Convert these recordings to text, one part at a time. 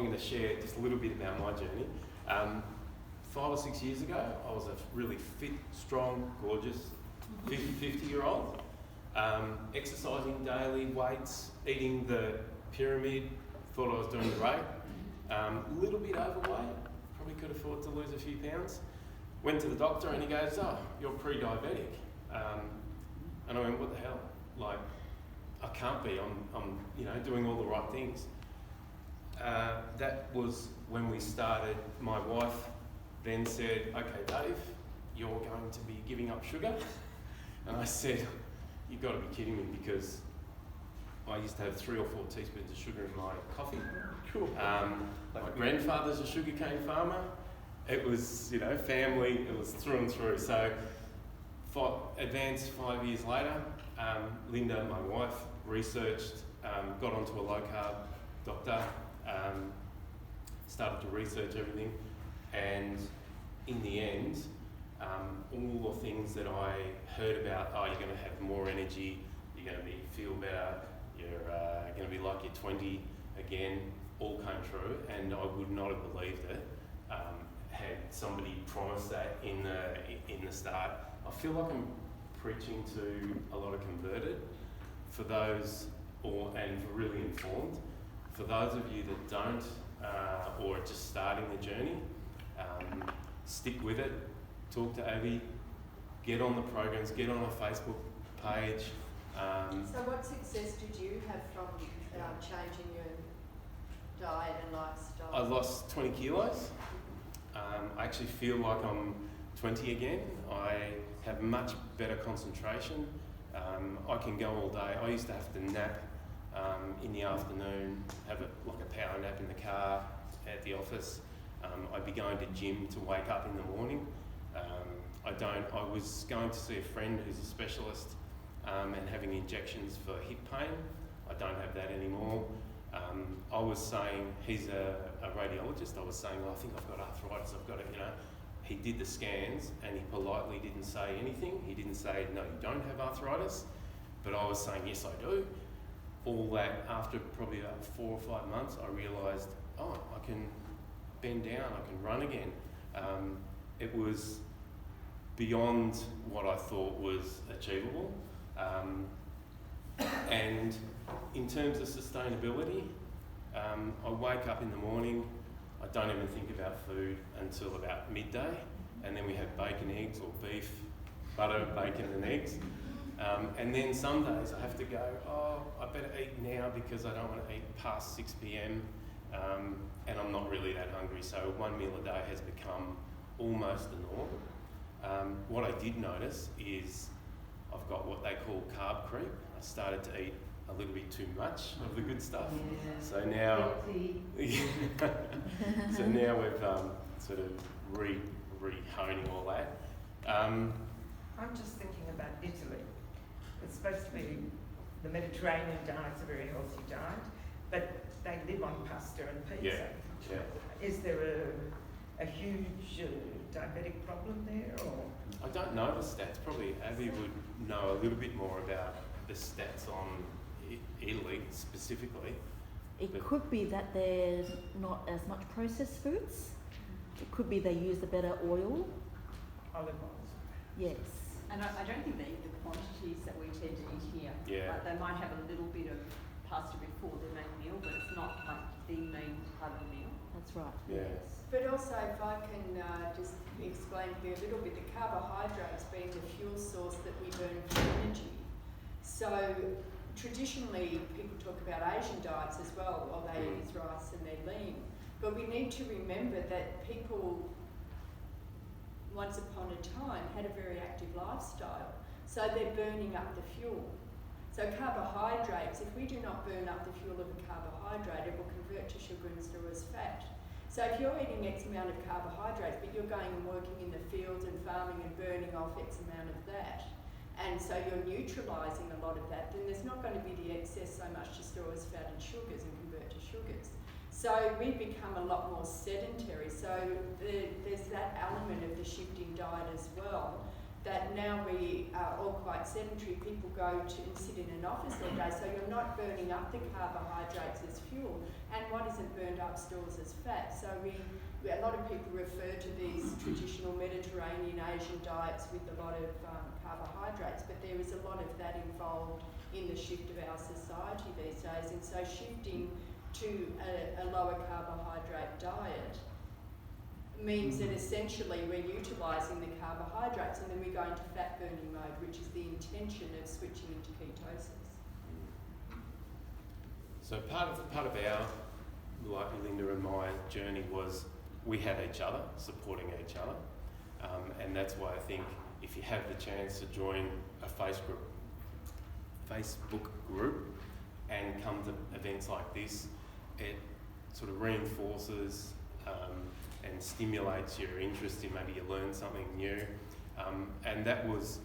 I'm going to share just a little bit about my journey. 5 or 6 years ago, I was a really fit, strong, gorgeous 50-year-old, exercising daily, weights, eating the pyramid, thought I was doing great. A little bit overweight, probably could afford to lose a few pounds. Went to the doctor and he goes, "Oh, you're pre-diabetic." And I went, "What the hell? Like, I can't be. I'm doing all the right things." That was when we started. My wife then said, "Okay, Dave, you're going to be giving up sugar." And I said, "You've got to be kidding me," because I used to have 3 or 4 teaspoons of sugar in my coffee. Cool. My grandfather's a sugarcane farmer. It was, family, it was through and through. So, advanced 5 years later, Linda, my wife, researched, got onto a low-carb doctor, started to research everything, and in the end, all the things that I heard about, you're going to have more energy, you're going to feel better, you're going to be like you're 20 again, all came true, and I would not have believed it had somebody promised that in the start. I feel like I'm preaching to a lot of converted, for those, and for really informed. For those of you that don't, or are just starting the journey, stick with it, talk to Abby, get on the programs, get on our Facebook page. So what success did you have from changing your diet and lifestyle? I lost 20 kilos. I actually feel like I'm 20 again. I have much better concentration. I can go all day. I used to have to nap in the afternoon, have a power nap in the car at the office. I'd be going to gym to wake up in the morning. I was going to see a friend who's a specialist and having injections for hip pain. I don't have that anymore. I was saying, he's a radiologist, I was saying, I think I've got arthritis, I've got it, He did the scans and he politely didn't say anything. He didn't say, "No, you don't have arthritis." But I was saying, "Yes, I do." All that, after probably about 4 or 5 months, I realised, I can bend down, I can run again. It was beyond what I thought was achievable. And in terms of sustainability, I wake up in the morning, I don't even think about food until about midday, and then we have bacon, eggs, or beef, butter, bacon and eggs. And then some days I have to go, I better eat now because I don't want to eat past 6 p.m. And I'm not really that hungry, so 1 meal a day has become almost the norm. What I did notice is I've got what they call carb creep. I started to eat a little bit too much of the good stuff. Yeah. So now, so now we've sort of re-honing all that. I'm just thinking about Italy. It's supposed to be, the Mediterranean diet's a very healthy diet, but they live on pasta and pizza. Yeah. Is there a huge diabetic problem there, or? I don't know the stats. Probably Abby would know a little bit more about the stats on Italy specifically. It could be that there's not as much processed foods. It could be they use a better oil. Olive oil. Yes. And I don't think they eat the quantities that we tend to eat here. Yeah. Like they might have a little bit of pasta before their main meal, but it's not like the main part of the meal. That's right. Yeah. Yes. But also, if I can just explain to you a little bit, the carbohydrates being the fuel source that we burn for energy. So traditionally, people talk about Asian diets as well, or they eat rice and they're lean. But we need to remember that people, once upon a time, had a very active lifestyle. So they're burning up the fuel. So carbohydrates, if we do not burn up the fuel of a carbohydrate, it will convert to sugar and store as fat. So if you're eating X amount of carbohydrates, but you're going and working in the fields and farming and burning off X amount of that, and so you're neutralising a lot of that, then there's not going to be the excess so much to store as fat and sugars and convert to sugars. So we've become a lot more sedentary. So there's that element of the shift in diet as well, that now we are all quite sedentary. People go to and sit in an office all day, so you're not burning up the carbohydrates as fuel, and what isn't burned up stores as fat. So a lot of people refer to these traditional Mediterranean Asian diets with a lot of carbohydrates, but there is a lot of that involved in the shift of our society these days, and so shifting to a lower carbohydrate diet means that essentially we're utilising the carbohydrates and then we go into fat burning mode, which is the intention of switching into ketosis. So part of our, like Linda and my journey, was we had each other, supporting each other, and that's why I think if you have the chance to join a Facebook group and come to events like this, it sort of reinforces and stimulates your interest in, maybe you learn something new. And that was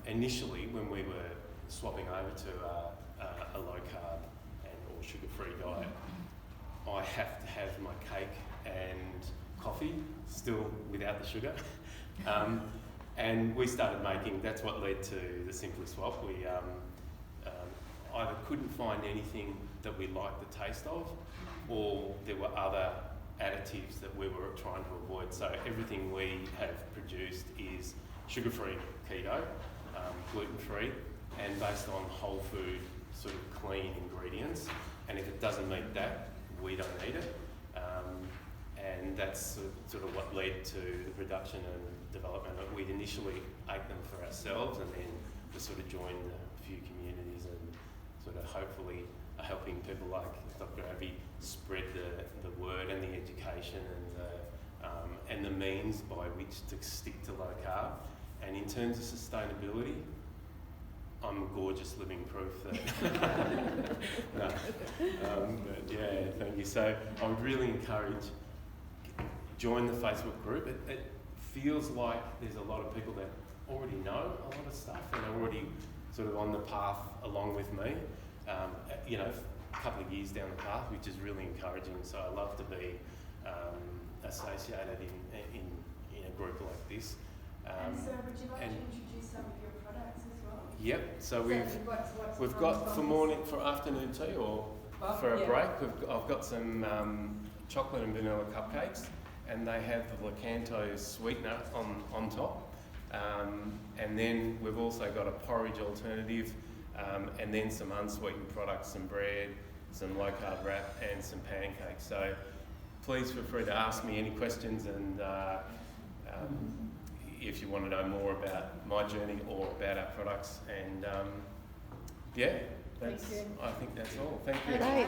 initially when we were swapping over to a low carb and or sugar-free diet. I have to have my cake and coffee, still without the sugar. And we started making, that's what led to the Simply Swap. We either couldn't find anything that we liked the taste of, or there were other additives that we were trying to avoid. So everything we have produced is sugar-free keto, gluten-free, and based on whole food, sort of clean ingredients. And if it doesn't meet that, we don't eat it. And that's sort of what led to the production and development. We'd initially ate them for ourselves, and then we sort of joined a few communities and sort of hopefully are helping people like Dr. Abbey spread the word and the education and the means by which to stick to low carb. And in terms of sustainability, I'm gorgeous living proof that. No. But yeah, thank you. So I would really encourage, join the Facebook group. It feels like there's a lot of people that already know a lot of stuff and are already sort of on the path along with me. You know, a couple of years down the path, which is really encouraging. So I love to be associated in a group like this. And so would you like to introduce some of your products as well? Yep. So what's we've got for afternoon tea or for a break. I've got some chocolate and vanilla cupcakes, and they have the Lakanto sweetener on top. And then we've also got a porridge alternative, and then some unsweetened products, some bread, some low carb wrap, and some pancakes. So please feel free to ask me any questions, and if you want to know more about my journey or about our products. And yeah, I think that's all. Thank you. Right.